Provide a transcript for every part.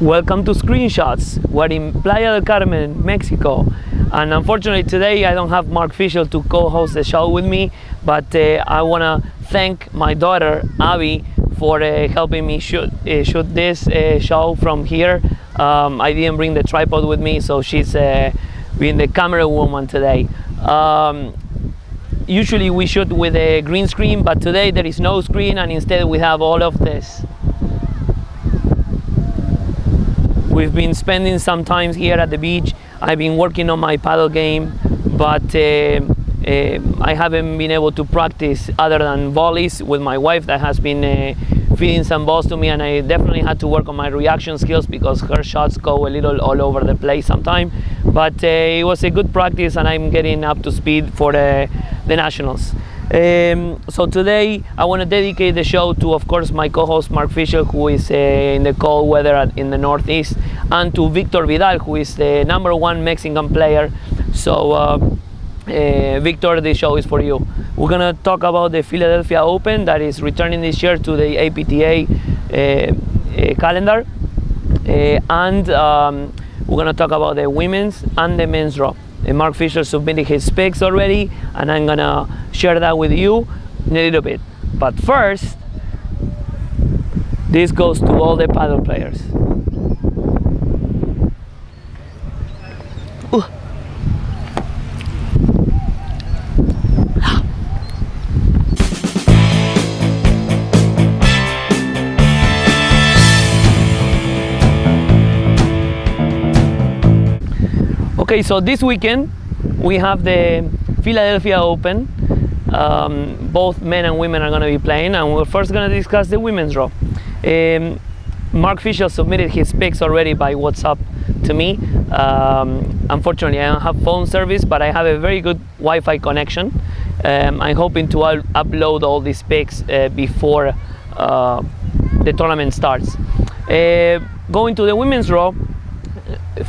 Welcome to Screenshots. We're in Playa del Carmen, Mexico. And unfortunately today I don't have Mark Fischel to co-host the show with me, but I want to thank my daughter, Abby, for helping me shoot this show from here. I didn't bring the tripod with me, so she's being the camera woman today. Usually we shoot with a green screen, but today there is no screen, and instead we have all of this. We've been spending some time here at the beach. I've been working on my paddle game, but I haven't been able to practice other than volleys with my wife that has been feeding some balls to me, and I definitely had to work on my reaction skills because her shots go a little all over the place sometimes. But it was a good practice, and I'm getting up to speed for the Nationals. So today I want to dedicate the show to, of course, my co-host Mark Fischel, who is in the cold weather in the Northeast, and to Victor Vidal, who is the #1 Mexican player. So Victor, this show is for you. We're gonna talk about the Philadelphia Open that is returning this year to the APTA calendar, and we're gonna talk about the women's and the men's draw. Mark Fischel submitted his picks already, and I'm gonna share that with you in a little bit. But first, this goes to all the paddle players. Ooh. Okay, so this weekend we have the Philadelphia Open. Both men and women are going to be playing, and we're first going to discuss the women's draw. Mark Fischel submitted his picks already by WhatsApp to me. Unfortunately, I don't have phone service, but I have a very good Wi-Fi connection. I'm hoping to upload all these picks before the tournament starts. Going to the women's draw,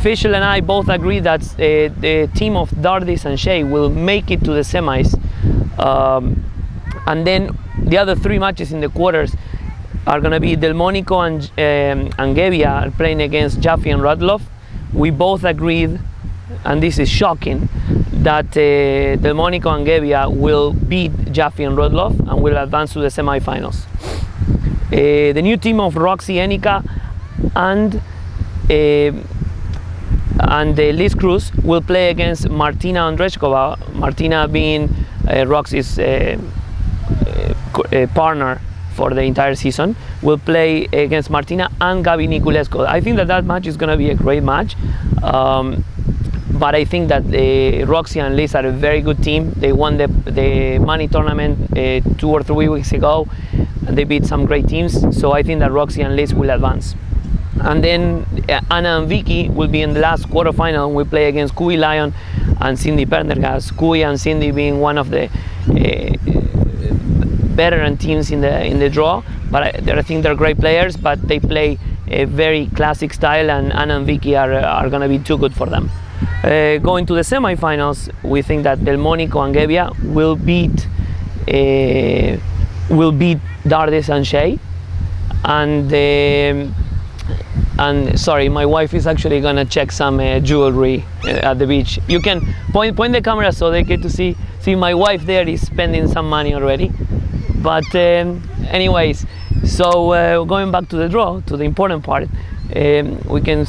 Fischel and I both agree that the team of Dardis and Shea will make it to the semis, and then the other three matches in the quarters are going to be Delmonico and Gebbia playing against Jaffe and Rudloff. We both agreed, and this is shocking, that Delmonico and Gebbia will beat Jaffe and Rudloff and will advance to the semifinals. The new team of Roxy Enica and Liz Cruz will play against Martina Andrechkova. Martina being Roxy's partner for the entire season, will play against Martina and Gabi Niculescu. I think that match is going to be a great match, but I think that Roxy and Liz are a very good team. They won the money tournament 2 or 3 weeks ago, and they beat some great teams, so I think that Roxy and Liz will advance. And then Anna and Vicky will be in the last quarterfinal, and we play against Kui Lion and Cindy Pendergast. Kui and Cindy being one of the veteran teams in the draw, but I think they're great players, but they play a very classic style, and Anna and Vicky are going to be too good for them. Going to the semifinals, we think that Delmonico and Gebbia will beat Dardis and Shea, and sorry, my wife is actually gonna check some jewelry at the beach. You can point the camera so they get to see my wife there is spending some money already. But anyways, so going back to the draw, to the important part, we can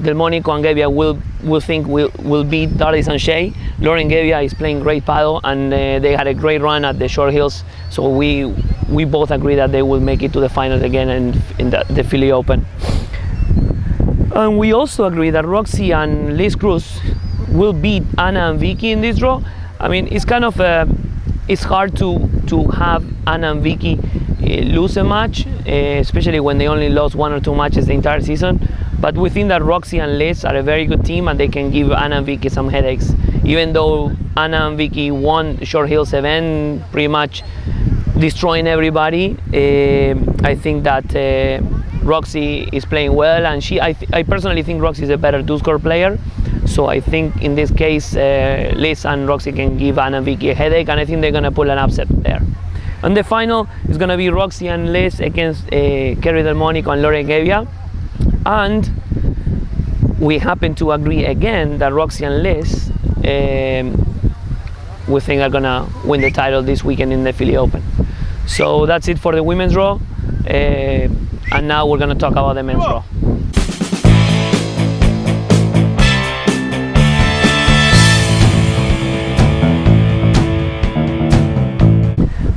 Delmonico and Gebbia will beat Dardis and Shea. Lauren Gebbia is playing great paddle, and they had a great run at the Short Hills, so we both agree that they will make it to the finals again in the Philly Open. And we also agree that Roxy and Liz Cruz will beat Anna and Vicky in this draw. I mean, it's kind of it's hard to have Anna and Vicky lose a match, especially when they only lost 1 or 2 matches the entire season. But we think that Roxy and Liz are a very good team, and they can give Anna and Vicky some headaches. Even though Anna and Vicky won the Short Hills event, pretty much destroying everybody, I think that Roxy is playing well, and I personally think Roxy is a better two-score player. So I think in this case, Liz and Roxy can give Anna and Vicky a headache, and I think they're going to pull an upset there. And the final is going to be Roxy and Liz against Kerry Delmonico and Lauren Gebbia. And we happen to agree again that Roxy and Liz, we think are gonna win the title this weekend in the Philly Open. So that's it for the women's draw, and now we're gonna talk about the men's draw.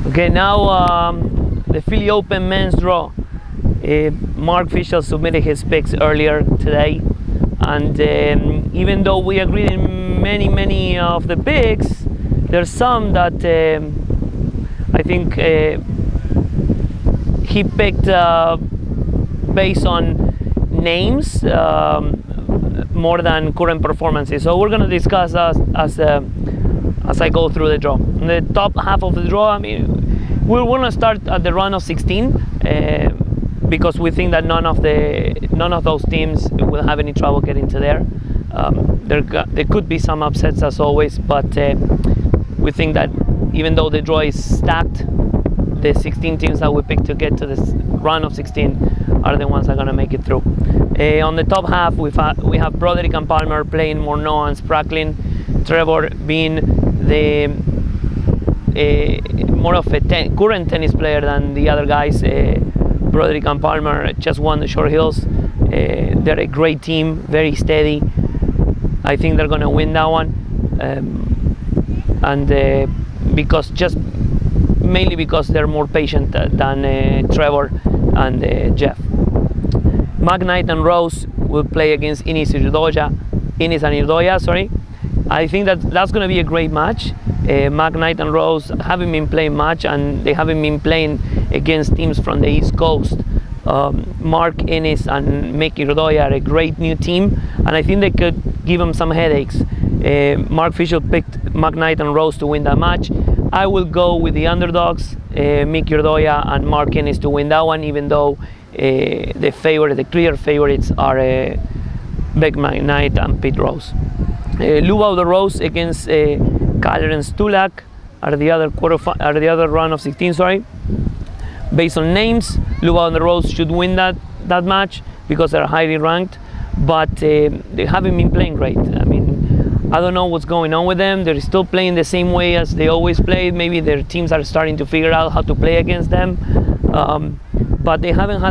Okay, now the Philly Open men's draw. Mark Fisher submitted his picks earlier today, and even though we agreed in many of the picks, there's some that I think he picked based on names more than current performances. So we're gonna discuss as I go through the draw. In the top half of the draw, I mean, we're gonna start at the run of 16 because we think that none of those teams will have any trouble getting to there. There could be some upsets as always, but we think that even though the draw is stacked, the 16 teams that we picked to get to this run of 16 are the ones that are going to make it through. On the top half, we have Broderick and Palmer playing Morneau and Spraklin, Trevor being the more of a current tennis player than the other guys. Broderick and Palmer just won the Short Hills. They're a great team, very steady. I think they're going to win that one, and mainly because they're more patient than Trevor and Jeff. McKnight and Rose will play against Innis and Irdoya. Sorry, I think that's going to be a great match. McKnight and Rose haven't been playing much, and they haven't been playing against teams from the East Coast. Mark Innis and Mickey Irdoya are a great new team, and I think they could give them some headaches. Mark Fisher picked McKnight and Rose to win that match. I will go with the underdogs, Mickey Irdoya and Mark Innis to win that one, even though the clear favorites are Beck McKnight and Pete Rose. Lubau the Rose against Kaller and Stulak are the other round of 16. Sorry. Based on names, Lubau and the Rose should win that match because they're highly ranked, but they haven't been playing great. I mean, I don't know what's going on with them. They're still playing the same way as they always played. Maybe their teams are starting to figure out how to play against them, but they haven't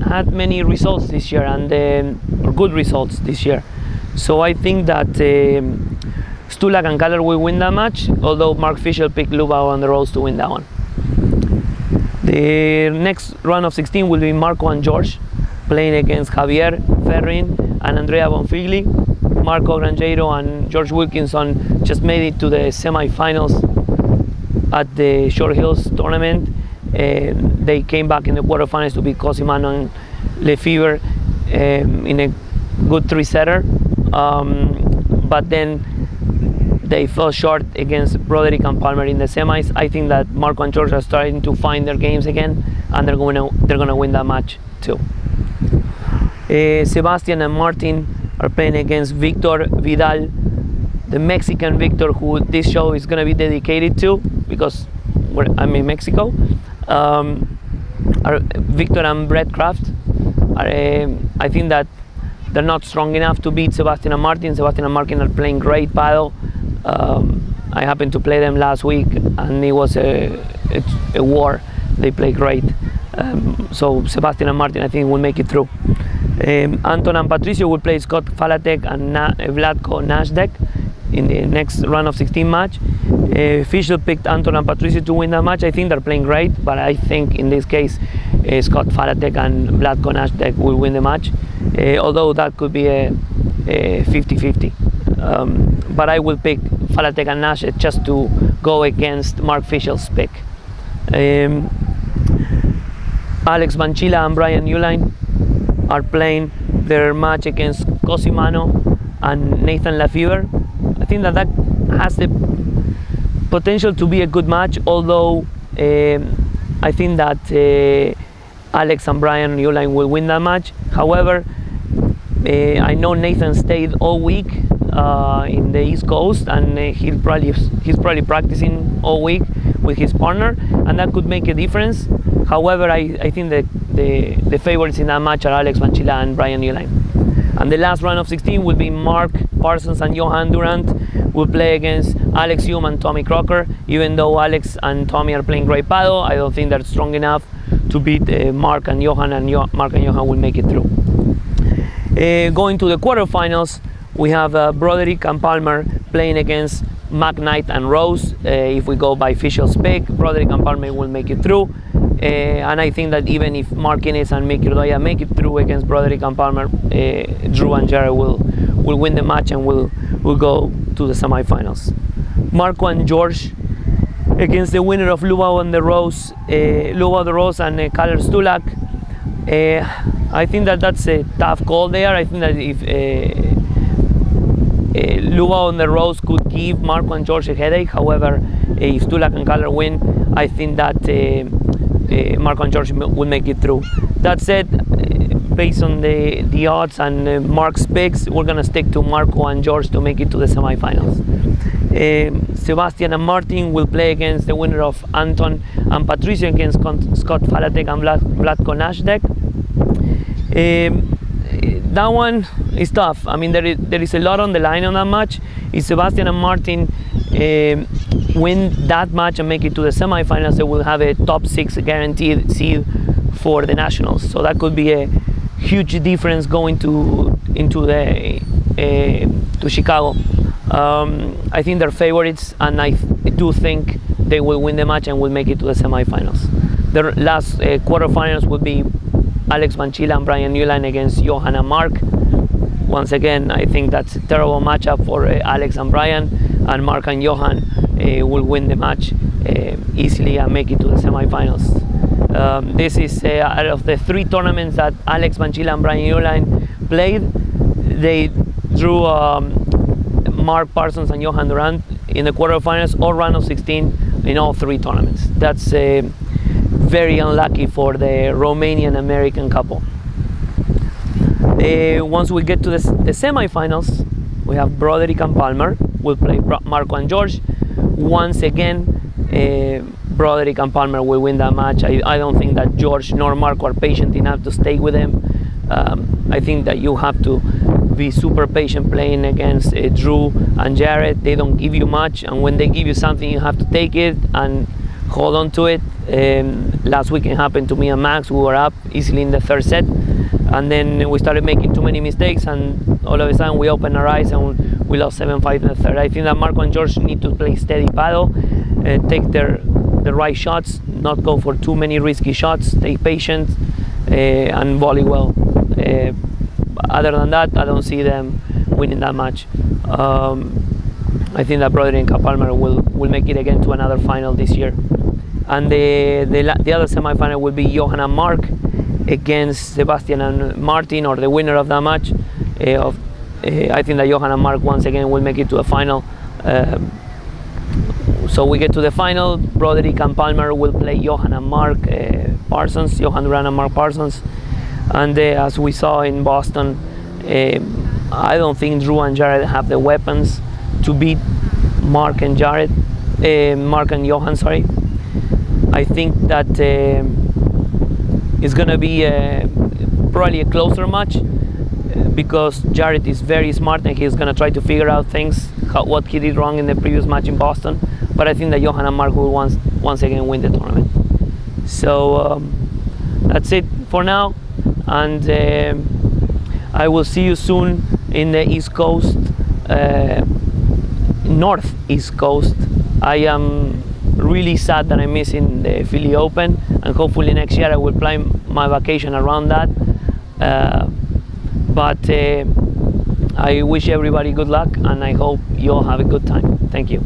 had many results this year, or good results this year. So I think that Stulak and Kaller will win that match, although Mark Fisher picked Lubau and the Rose to win that one. The next round of 16 will be Marco and George playing against Javier Ferrin and Andrea Bonfigli. Marco Grangeiro and George Wilkinson just made it to the semi-finals at the Short Hills tournament. They came back in the quarterfinals to beat Cosimano and Lefevre in a good 3-setter, but then they fell short against Broderick and Palmer in the semis. I think that Marco and George are starting to find their games again, and they're gonna win that match too. Sebastian and Martin are playing against Victor Vidal, the Mexican Victor, who this show is gonna be dedicated to because I'm in Mexico. Victor and Brett Kraft I think that they're not strong enough to beat Sebastian and Martin. Sebastian and Martin are playing great paddle. I happened to play them last week, and it was a war. They play great. So Sebastian and Martin, I think, will make it through. Anton and Patricio will play Scott Falatek and Vlatko Nasdek in the next round of 16 match. Fisher picked Anton and Patricio to win that match. I think they're playing great, but I think in this case Scott Falatek and Vlatko Nasdek will win the match, although that could be a 50-50. But I will pick Falatek and Nasdek just to go against Mark Fisher's pick. Alex Banchila and Brian Uline are playing their match against Cosimano and Nathan Lefevre. I think that has the potential to be a good match, although I think that Alex and Brian Uline will win that match. However, I know Nathan stayed all week in the East Coast, and he's probably practicing all week with his partner, and that could make a difference. However, I think that the favorites in that match are Alex Banchila and Brian Uihlein. And the last round of 16 will be Mark Parsons and Johan Durant will play against Alex Hume and Tommy Crocker. Even though Alex and Tommy are playing great paddle, I don't think they're strong enough to beat Mark and Johan, and Mark and Johan will make it through. Going to the quarterfinals, we have Broderick and Palmer playing against McKnight and Rose. If we go by official spec, Broderick and Palmer will make it through. And I think that even if Mark Innes and Mickey Rodoya make it through against Broderick and Palmer, Drew and Jared will win the match and will go to the semifinals. Marco and George against the winner of Lubao and the Rose, Lubao the Rose and Kaller Stulak. I think that that's a tough call there. I think that if Lubao and the Rose could give Marco and George a headache. However, if Stulak and Kaller win, I think that Marco and George will make it through. That said, based on the odds and Mark's picks, we're gonna stick to Marco and George to make it to the semifinals. Sebastian and Martin will play against the winner of Anton and Patricio against Scott Falatek and Vlatko Nashdek. That one is tough. I mean, there is a lot on the line on that match. If Sebastian and Martin win that match and make it to the semifinals, they will have a top 6 guaranteed seed for the nationals. So that could be a huge difference going to Chicago. I think they're favorites, and I do think they will win the match and will make it to the semifinals. The last quarterfinals would be Alex Banchila and Brian Uihlein against Johan and Mark. Once again, I think that's a terrible matchup for Alex and Brian, and Mark and Johan will win the match easily and make it to the semifinals. This is out of the 3 tournaments that Alex Banchila and Brian Uihlein played, they drew Mark Parsons and Johan Durant in the quarterfinals or round of 16 in all 3 tournaments. That's very unlucky for the Romanian-American couple. Once we get to the semifinals, we have Broderick and Palmer will play Marco and George. Once again, Broderick and Palmer will win that match. I don't think that George nor Marco are patient enough to stay with him. I think that you have to be super patient playing against Drew and Jared. They don't give you much, and when they give you something, you have to take it and hold on to it. Last weekend happened to me and Max. We were up easily in the 3rd set, and then we started making too many mistakes, and all of a sudden we opened our eyes and we lost 7-5 in the 3rd. I think that Marco and George need to play steady paddle, take the right shots, not go for too many risky shots, stay patient, and volley well. Other than that, I don't see them winning that match. I think that Broderick and Palmer will make it again to another final this year. And the other semi-final will be Johan and Mark against Sebastian and Martin, or the winner of that match. I think that Johan and Mark once again will make it to a final. So we get to the final. Broderick and Palmer will play Johan and Mark Parsons, Johan Durant and Mark Parsons. And as we saw in Boston, I don't think Drew and Jared have the weapons to beat Mark and Johan, sorry. I think that it's gonna be probably a closer match, because Jared is very smart and he's gonna try to figure out things, what he did wrong in the previous match in Boston. But I think that Johan and Mark will once again win the tournament. So that's it for now, and I will see you soon in the East Coast, Northeast Coast. I am really sad that I'm missing the Philly Open, and hopefully next year I will plan my vacation around that. But I wish everybody good luck, and I hope you all have a good time. Thank you.